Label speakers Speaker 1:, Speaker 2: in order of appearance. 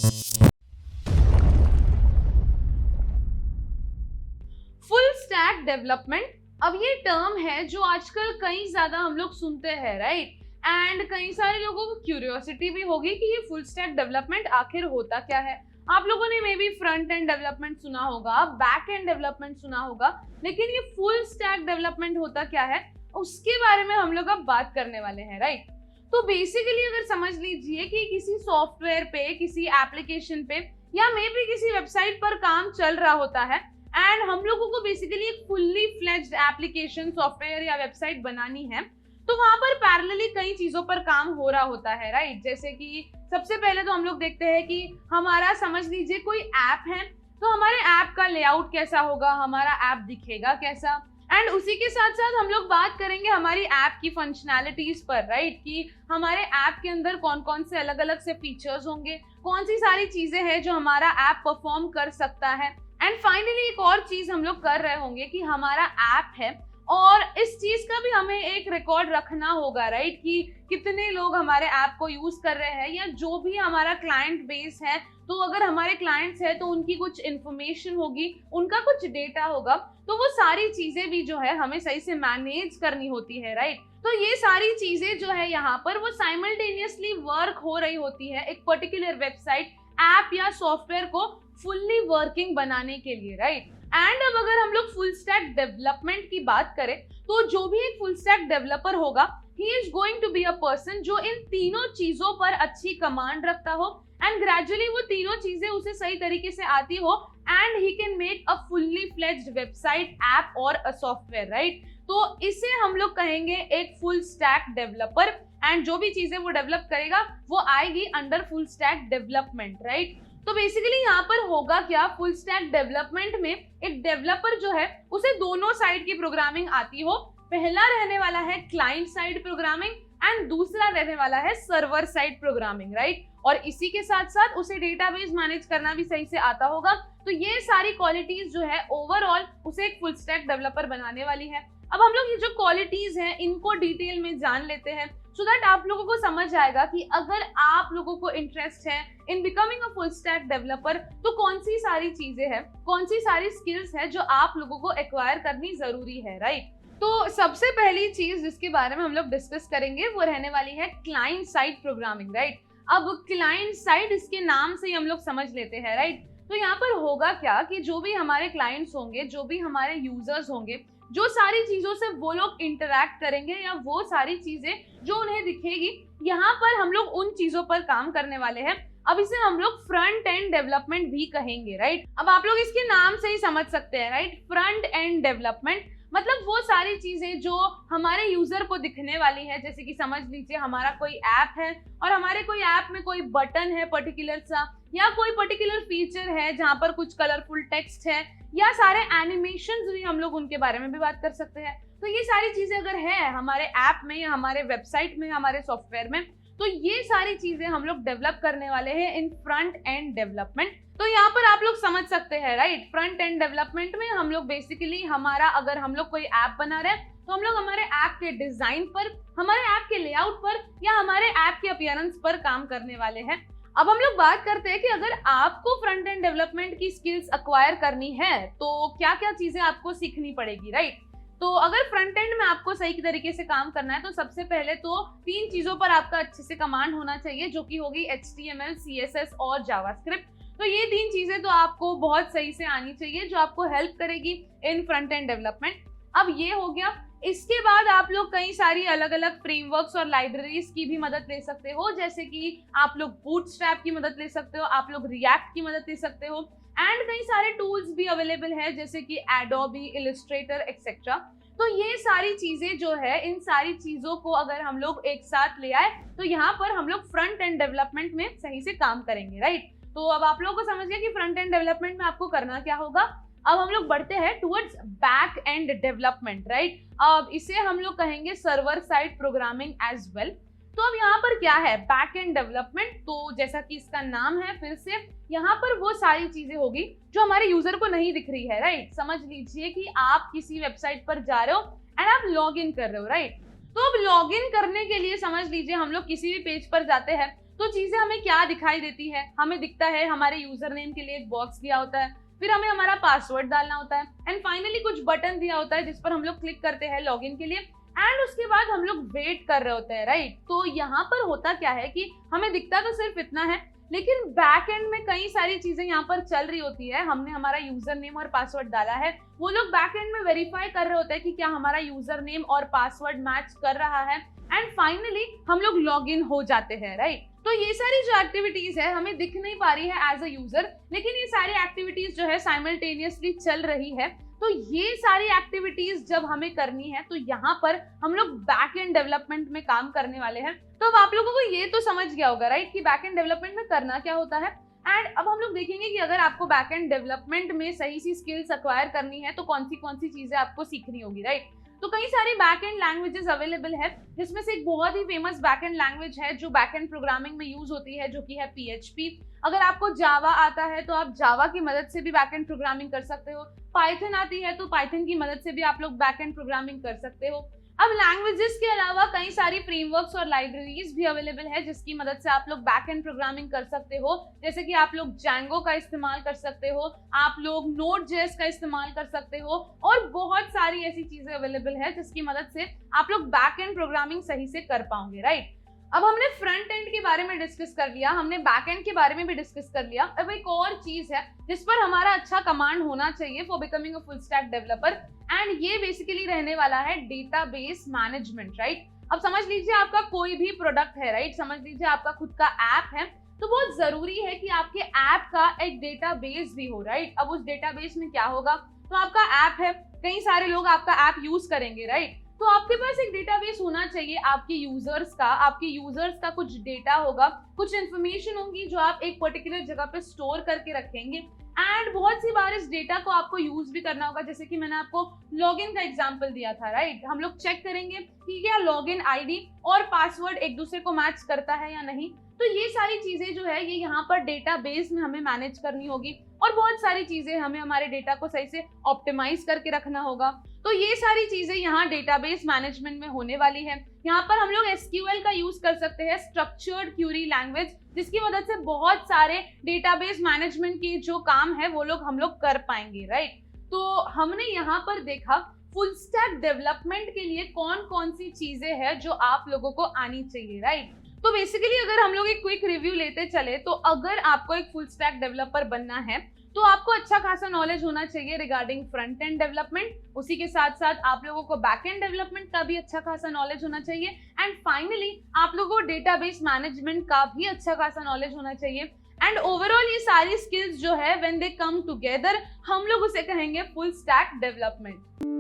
Speaker 1: Full stack development, अब ये term है जो आजकल कई ज्यादा हम लोग सुनते हैं, राइट। एंड कई सारे लोगों को क्यूरियोसिटी भी होगी कि ये फुल स्टैक डेवलपमेंट आखिर होता क्या है। आप लोगों ने may be front end development सुना होगा, बैक एंड डेवलपमेंट सुना होगा, लेकिन ये फुल स्टैक डेवलपमेंट होता क्या है उसके बारे में हम लोग अब बात करने वाले हैं, राइट। तो बेसिकली अगर समझ लीजिए कि किसी सॉफ्टवेयर पे, किसी एप्लीकेशन पे या मे बी किसी वेबसाइट पर काम चल रहा होता है एंड हम लोगों को बेसिकली एक फुल्ली फ्लेज्ड एप्लीकेशन, सॉफ्टवेयर या वेबसाइट बनानी है, तो वहां पर पैरेलली कई चीजों पर काम हो रहा होता है, राइट। जैसे कि सबसे पहले तो हम लोग देखते हैं कि हमारा समझ लीजिए कोई ऐप है, तो हमारे ऐप का लेआउट कैसा होगा, हमारा ऐप दिखेगा कैसा, एंड उसी के साथ साथ हम लोग बात करेंगे हमारी ऐप की फंक्शनैलिटीज पर, राइट, कि हमारे ऐप के अंदर कौन कौन से अलग अलग से फीचर्स होंगे, कौन सी सारी चीजें हैं जो हमारा ऐप परफॉर्म कर सकता है। एंड फाइनली एक और चीज हम लोग कर रहे होंगे कि हमारा ऐप है और इस चीज का भी हमें एक रिकॉर्ड रखना होगा, राइट, कि कितने लोग हमारे ऐप को यूज कर रहे हैं या जो भी हमारा क्लाइंट बेस है, तो अगर हमारे क्लाइंट्स है तो उनकी कुछ इंफॉर्मेशन होगी, उनका कुछ डेटा होगा, तो वो सारी चीजें भी जो है हमें सही से मैनेज करनी होती है, राइट। तो ये सारी चीजें जो है यहाँ पर वो साइमल्टेनियसली वर्क हो रही होती है एक पर्टिकुलर वेबसाइट, ऐप या सॉफ्टवेयर को फुल्ली वर्किंग बनाने के लिए, राइट। एंड अब अगर हम लोग फुल स्टैक डेवलपमेंट की बात करें तो जो भी एक फुल स्टैक डेवलपर होगा, he is going to be a person जो इन तीनों चीजों पर अच्छी कमांड रखता हो एंड ग्रेजुअली वो तीनों चीजें उसे सही तरीके से आती हो and he can make a fully fledged website, app और अ सॉफ्टवेयर, राइट। तो इसे हम लोग कहेंगे एक फुल स्टैक डेवलपर एंड जो भी चीजें वो डेवलप करेगा वो आएगी under full stack development, right. तो बेसिकली यहाँ पर होगा क्या, फुल स्टैक डेवलपमेंट में एक डेवलपर जो है उसे दोनों साइड की प्रोग्रामिंग आती हो। पहला रहने वाला है क्लाइंट साइड प्रोग्रामिंग एंड दूसरा रहने वाला है सर्वर साइड प्रोग्रामिंग, राइट। और इसी के साथ साथ उसे डेटाबेस मैनेज करना भी सही से आता होगा। तो ये सारी क्वालिटीज जो है ओवरऑल उसे एक फुल स्टैक डेवलपर बनाने वाली है। अब हम लोग ये जो क्वालिटीज हैं इनको डिटेल में जान लेते हैं सो दैट आप लोगों को समझ आएगा कि अगर आप लोगों को इंटरेस्ट है in becoming a full stack developer तो कौन सी सारी चीजें हैं, कौन सी सारी स्किल्स है जो आप लोगों को एक्वायर करनी जरूरी है, राइट। तो सबसे पहली चीज जिसके बारे में हम लोग डिस्कस करेंगे वो रहने वाली है क्लाइंट साइड प्रोग्रामिंग, राइट। अब क्लाइंट साइड इसके नाम से ही हम लोग समझ लेते हैं, राइट। तो यहाँ पर होगा क्या कि जो भी हमारे क्लाइंट्स होंगे, जो भी हमारे यूजर्स होंगे, जो सारी चीजों से वो लोग इंटरैक्ट करेंगे या वो सारी चीजें जो उन्हें दिखेगी, यहाँ पर हम लोग उन चीजों पर काम करने वाले हैं। अब इसे हम लोग फ्रंट एंड डेवलपमेंट भी कहेंगे, राइट। अब आप लोग इसके नाम से ही समझ सकते हैं, राइट, फ्रंट एंड डेवलपमेंट मतलब वो सारी चीजें जो हमारे यूजर को दिखने वाली है। जैसे कि समझ लीजिए हमारा कोई ऐप है और हमारे कोई ऐप में कोई बटन है पर्टिकुलर सा, या कोई पर्टिकुलर फीचर है जहाँ पर कुछ कलरफुल टेक्स्ट है, या सारे एनिमेशंस भी हम लोग उनके बारे में भी बात कर सकते हैं। तो ये सारी चीजें अगर है हमारे ऐप में या हमारे वेबसाइट में, हमारे सॉफ्टवेयर में, तो ये सारी चीजें हम लोग डेवलप करने वाले हैं इन फ्रंट एंड डेवलपमेंट। तो यहाँ पर आप लोग समझ सकते हैं, राइट, फ्रंट एंड डेवलपमेंट में हम लोग बेसिकली हमारा अगर हम लोग कोई ऐप बना रहे हैं तो हम लोग हमारे ऐप के डिजाइन पर, हमारे ऐप के लेआउट पर या हमारे ऐप के अपीयरेंस पर काम करने वाले हैं। अब हम लोग बात करते हैं कि अगर आपको फ्रंट एंड डेवलपमेंट की स्किल्स अक्वायर करनी है तो क्या क्या चीजें आपको सीखनी पड़ेगी, राइट। तो अगर फ्रंट एंड में आपको सही तरीके से काम करना है तो सबसे पहले तो 3 चीजों पर आपका अच्छे से कमांड होना चाहिए, जो कि होगी HTML, CSS और जावास्क्रिप्ट। तो ये 3 चीजें तो आपको बहुत सही से आनी चाहिए जो आपको हेल्प करेगी इन फ्रंट एंड डेवलपमेंट। अब ये हो गया। इसके बाद आप लोग कई सारी अलग अलग फ्रेमवर्क्स और लाइब्रेरीज की भी मदद ले सकते हो, जैसे कि आप लोग बूटस्ट्रैप की मदद ले सकते हो, आप लोग रिएक्ट की मदद ले सकते हो, एंड कई सारे टूल्स भी अवेलेबल है जैसे कि एडोबी, इलस्ट्रेटर एक्सेट्रा। तो ये सारी चीजें जो है, इन सारी चीजों को अगर हम लोग एक साथ ले आए तो यहाँ पर हम लोग फ्रंट एंड डेवलपमेंट में सही से काम करेंगे, राइट। तो अब आप लोगों को समझ गया कि फ्रंट एंड डेवलपमेंट में आपको करना क्या होगा। अब हम लोग बढ़ते हैं towards back end development, right. अब इसे हम लोग कहेंगे server side programming as well. तो अब यहाँ पर क्या है बैक एंड डेवलपमेंट, तो जैसा कि इसका नाम है, फिर से यहाँ पर वो सारी चीजें होगी जो हमारे यूजर को नहीं दिख रही है, राइट। समझ लीजिए कि आप किसी वेबसाइट पर जा रहे हो एंड आप लॉग इन कर रहे हो, राइट। तो अब लॉग इन करने के लिए समझ लीजिए हम लोग किसी भी पेज पर जाते हैं तो चीजें हमें क्या दिखाई देती है, हमें दिखता है हमारे यूजर नेम के लिए एक बॉक्स दिया होता है, फिर हमें हमारा पासवर्ड डालना होता है एंड फाइनली कुछ बटन दिया होता है जिस पर हम लोग क्लिक करते हैं लॉगिन के लिए एंड उसके बाद हम लोग वेट कर रहे होते हैं, राइट। तो यहाँ पर होता क्या है कि हमें दिखता तो सिर्फ इतना है, लेकिन बैक एंड में कई सारी चीजें यहाँ पर चल रही होती है। हमने हमारा यूजर नेम और पासवर्ड डाला है, वो लोग बैक एंड में वेरीफाई कर रहे होते हैं कि क्या हमारा यूजर नेम और पासवर्ड मैच कर रहा है एंड फाइनली हम लोग लॉग इन हो जाते हैं, राइट। तो ये सारी जो एक्टिविटीज है हमें दिख नहीं पा रही है एज अ यूजर, लेकिन ये सारी एक्टिविटीज जो है साइमल्टेनियसली चल रही है। तो ये सारी एक्टिविटीज जब हमें करनी है तो यहाँ पर हम लोग बैक एंड डेवलपमेंट में काम करने वाले हैं। तो अब आप लोगों को ये तो समझ गया होगा, राइट, कि बैक एंड डेवलपमेंट में करना क्या होता है। एंड अब हम लोग देखेंगे कि अगर आपको बैक एंड डेवलपमेंट में सही सी स्किल्स एक्वायर करनी है तो कौन सी चीजें आपको सीखनी होगी, राइट। तो कई सारी बैक एंड लैंग्वेजेस अवेलेबल है, जिसमें से एक बहुत ही फेमस बैक एंड लैंग्वेज है जो बैक एंड प्रोग्रामिंग में यूज होती है, जो कि है PHP। अगर आपको जावा आता है तो आप जावा की मदद से भी बैक एंड प्रोग्रामिंग कर सकते हो। पाइथन आती है तो पाइथन की मदद से भी आप लोग बैक एंड प्रोग्रामिंग कर सकते हो। अब लैंग्वेजेस के अलावा कई सारी फ्रेमवर्क्स और लाइब्रेरीज भी अवेलेबल है जिसकी मदद से आप लोग बैक एंड प्रोग्रामिंग कर सकते हो, जैसे कि आप लोग Django का इस्तेमाल कर सकते हो, आप लोग Node.js का इस्तेमाल कर सकते हो और बहुत सारी ऐसी चीजें अवेलेबल है जिसकी मदद से आप लोग बैक एंड प्रोग्रामिंग सही से कर पाओगे, राइट। अब हमने फ्रंट एंड के बारे में डिस्कस कर लिया, हमने बैक एंड के बारे में भी डिस्कस कर लिया। अब एक और चीज है जिस पर हमारा अच्छा कमांड होना चाहिए for becoming a full stack developer, and ये बेसिकली रहने वाला है डेटाबेस मैनेजमेंट, राइट। अब समझ लीजिए आपका कोई भी प्रोडक्ट है, राइट, समझ लीजिए आपका खुद का ऐप है, तो बहुत जरूरी है कि आपके ऐप का एक डेटाबेस भी हो, राइट। अब उस डेटाबेस में क्या होगा, तो आपका ऐप है, कई सारे लोग आपका ऐप यूज करेंगे, राइट। तो आपके पास एक डेटाबेस होना चाहिए आपके यूजर्स का कुछ डेटा होगा, कुछ इन्फॉर्मेशन होगी जो आप एक पर्टिकुलर जगह पे स्टोर करके रखेंगे एंड बहुत सी बार इस डेटा को आपको यूज भी करना होगा, जैसे कि मैंने आपको लॉगिन का एग्जांपल दिया था, राइट। हम लोग चेक करेंगे कि क्या लॉगिन आईडी और पासवर्ड एक दूसरे को मैच करता है या नहीं। तो ये सारी चीजें जो है ये यहाँ पर डेटाबेस में हमें मैनेज करनी होगी और बहुत सारी चीजें हमें हमारे डेटा को सही से ऑप्टिमाइज करके रखना होगा। तो ये सारी चीजें यहाँ डेटाबेस मैनेजमेंट में होने वाली है। यहाँ पर हम लोग SQL का यूज कर सकते हैं, स्ट्रक्चर्ड क्यूरी लैंग्वेज, जिसकी मदद से बहुत सारे डेटाबेस मैनेजमेंट के जो काम है वो लोग हम लोग कर पाएंगे, राइट। तो हमने यहाँ पर देखा फुल स्टैक डेवलपमेंट के लिए कौन कौन सी चीजें हैं जो आप लोगों को आनी चाहिए, राइट। तो बेसिकली अगर हम लोग एक क्विक रिव्यू लेते चले तो अगर आपको एक फुल स्टैक डेवलपर बनना है तो आपको अच्छा खासा नॉलेज होना चाहिए रिगार्डिंग फ्रंट एंड डेवलपमेंट, उसी के साथ साथ आप लोगों को बैक एंड डेवलपमेंट का भी अच्छा खासा नॉलेज होना चाहिए एंड फाइनली आप लोगों को डेटाबेस मैनेजमेंट का भी अच्छा खासा नॉलेज होना चाहिए। एंड ओवरऑल ये सारी स्किल्स जो है व्हेन दे कम टुगेदर हम लोग उसे कहेंगे फुल स्टैक डेवलपमेंट।